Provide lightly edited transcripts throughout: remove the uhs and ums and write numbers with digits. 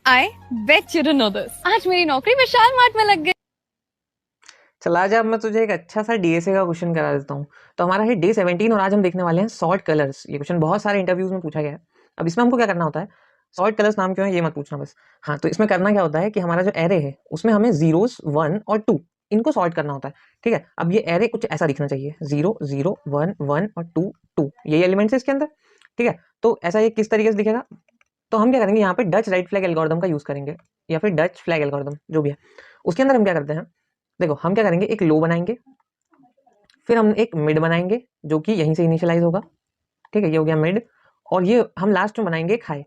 I bet you don't know this. आज मेरी नौकरी विशाल मार्ट में लग गई। चला आज अब मैं तुझे एक अच्छा सा डीएसए का क्वेश्चन करा देता हूँ। तो हमारा है डे 17 और आज हम देखने वाले हैं सॉर्ट कलर्स। ये क्वेश्चन बहुत सारे इंटरव्यूज में पूछा गया है। अब इसमें हमको क्या करना होता है, सॉर्ट कलर्स नाम क्यों है ये मत पूछना बस। हाँ, तो इसमें करना क्या होता है कि हमारा जो एरे है उसमें हमें जीरोस 1 और 2 इनको सॉर्ट करना होता है। ठीक है, अब ये एरे कुछ ऐसा दिखना चाहिए, 0 0 1 1 और 2 2, यही एलिमेंट्स है इसके अंदर। ठीक है, तो ऐसा ये किस तरीके से दिखेगा, तो हम क्या करेंगे यहाँ पे डच राइट फ्लैग एल्गोरिथम का यूज करेंगे या फिर डच फ्लैग एल्गोरिथम जो भी है। उसके अंदर हम क्या करते हैं, देखो हम क्या करेंगे, एक लो बनाएंगे, फिर हम एक मिड बनाएंगे जो कि यहीं से इनिशियलाइज होगा। ठीक है, ये हो गया मिड, और ये हम लास्ट में बनाएंगे एक हाई।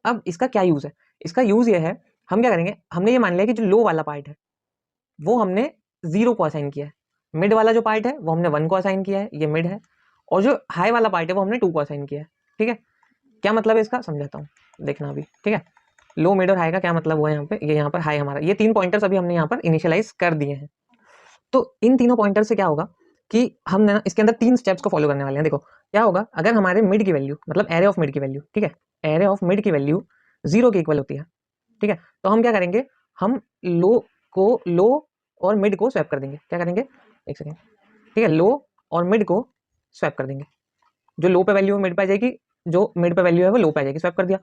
अब इसका क्या यूज है, इसका यूज ये है, हम क्या करेंगे, हमने ये मान लिया कि जो लो वाला पार्ट है वो हमने 0 को असाइन किया है, मिड वाला जो पार्ट है वो हमने 1 को असाइन किया है, ये मिड है, और जो हाई वाला पार्ट है वो हमने 2 को असाइन किया है। ठीक है, क्या मतलब है इसका समझाता हूँ, देखना अभी। ठीक है, लो मिड और हाई का क्या मतलब हुआ यहाँ पे, ये यहाँ पर हाई हमारा, ये 3 पॉइंटर्स अभी हमने यहाँ पर इनिशियलाइज कर दिए हैं। तो इन तीनों पॉइंटर से क्या होगा कि हम ना इसके अंदर 3 स्टेप्स को फॉलो करने वाले हैं। देखो क्या होगा, अगर हमारे मिड की वैल्यू, मतलब एरे ऑफ मिड की वैल्यू, ठीक है, एरे ऑफ मिड की वैल्यू 0 के इक्वल होती है। ठीक है, तो हम क्या करेंगे, हम लो और मिड को स्वैप कर देंगे। क्या करेंगे, एक सेकेंड। ठीक है, लो और मिड को स्वैप कर देंगे, जो लो पे वैल्यू है मिड पे आ जाएगी, जो मिड पे वैल्यू है वो लो पे आ जाएगी, स्वैप कर दिया।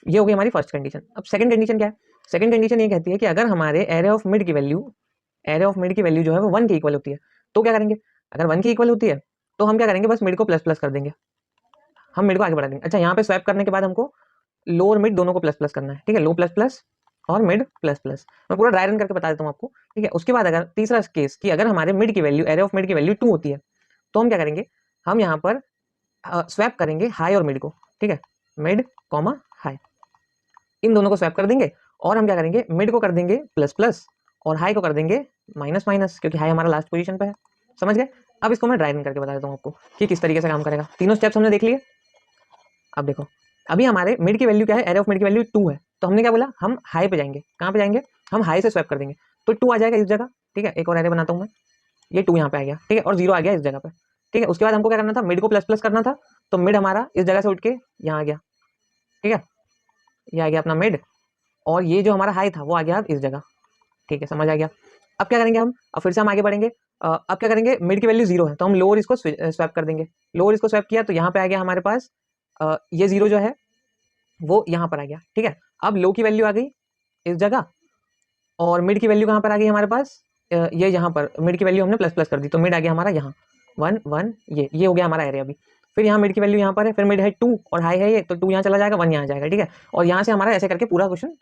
ये हो गई हमारी फर्स्ट कंडीशन। अब सेकंड कंडीशन क्या है, सेकंड कंडीशन ये कहती है कि अगर हमारे एरे ऑफ मिड की वैल्यू जो है वो 1 के इक्वल होती है, तो क्या करेंगे, अगर 1 के इक्वल होती है तो हम क्या करेंगे, बस मिड को प्लस प्लस कर देंगे, हम मिड को आगे बढ़ा देंगे। अच्छा, यहाँ पे स्वैप करने के बाद हमको लो और मिड दोनों को प्लस प्लस करना है। ठीक है, लो प्लस प्लस और मिड प्लस प्लस, मैं पूरा ड्राई रन करके बता देता हूँ आपको। ठीक है, उसके बाद अगर तीसरा केस कि अगर हमारे मिड की वैल्यू, एरे ऑफ मिड की वैल्यू 2 होती है, तो हम क्या करेंगे, हम यहाँ पर स्वैप करेंगे हाई और मिड को। ठीक है, मिड कॉमा हाई, इन दोनों को स्वैप कर देंगे, और हम क्या करेंगे, मिड को कर देंगे प्लस प्लस और हाई को कर देंगे माइनस माइनस, क्योंकि हाई हमारा लास्ट पोजीशन पे है। समझ गए। अब इसको मैं ड्राई रन करके बता देता हूँ आपको कि किस तरीके से काम करेगा। तीनों स्टेप्स हमने देख लिए। अब देखो, अभी हमारे मिड की वैल्यू क्या है, एरे ऑफ मिड की वैल्यू 2 है, तो हमने क्या बोला, हम हाई पे जाएंगे। कहाँ पे जाएंगे, हम हाई से स्वैप कर देंगे, तो 2 आ जाएगा इस जगह। ठीक है, एक और एरे बनाता हूँ मैं, ये 2 यहाँ पे आ गया। ठीक है, और 0 आ गया इस जगह पे। ठीक है, उसके बाद हमको क्या करना था, मिड को प्लस प्लस करना था, तो मिड हमारा इस जगह से उठ के यहाँ आ गया। ठीक है, ये आ गया अपना मिड, और ये जो हमारा हाई था वो आ गया इस जगह। ठीक है, समझ आ गया। अब क्या करेंगे हम, अब फिर से हम आगे बढ़ेंगे। अब क्या करेंगे, मिड की वैल्यू 0 है तो हम लोअर इसको स्वैप कर देंगे। लोअर इसको स्वैप किया तो यहाँ पे आ गया हमारे पास, ये 0 जो है वो यहाँ पर आ गया। ठीक है, अब लो की वैल्यू आ गई इस जगह, और मिड की वैल्यू कहाँ पर आ गई हमारे पास, ये यहाँ पर मिड की वैल्यू हमने प्लस प्लस कर दी, तो मिड आ गया हमारा यहाँ 1 1, ये हो गया हमारा एरिया अभी। फिर यहाँ मिड की वैल्यू यहाँ पर है, फिर मिड है 2 और हाई है ये, तो 2 यहाँ चला जाएगा, 1 यहाँ जाएगा। ठीक है, और यहाँ से हमारा ऐसे करके पूरा क्वेश्चन